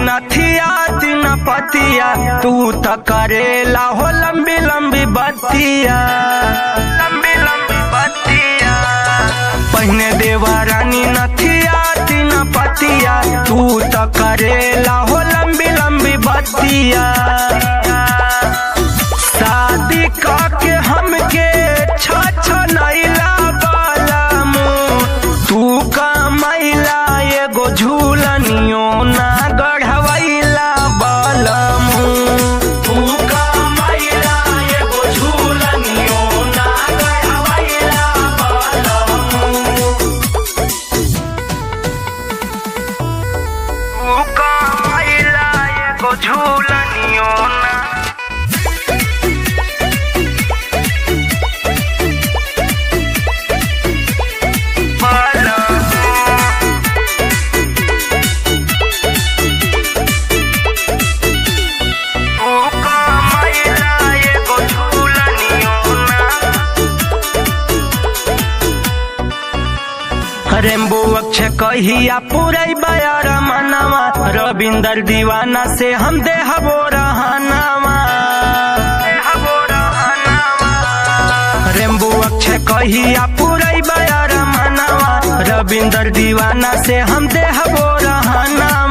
नथिया तीन पतिया तू त करेला हो लंबी लंबी बतिया, लंबी लंबी बतिया। पहने देवा रानी नथिया तीन पतिया तू त करेला हो लंबी लंबी बतिया। शादी करके हमके छछनैला बालमु तू कमैला एगो झूलनियो ना गढ़वैला बालमु, तू कमैला एगो झूलनियो ना गढ़वैला बालमु, तू कमैला एगो झूलनियो ना। रेम्बो अक्षय कहिया पुरई बयार मनवा, रविंदर दीवाना से हम देहबो रहनावा। रेम्बो अक्षय कहिया पुरई बयार मनवा, रविंदर दीवाना से हम देहबो रहनावा।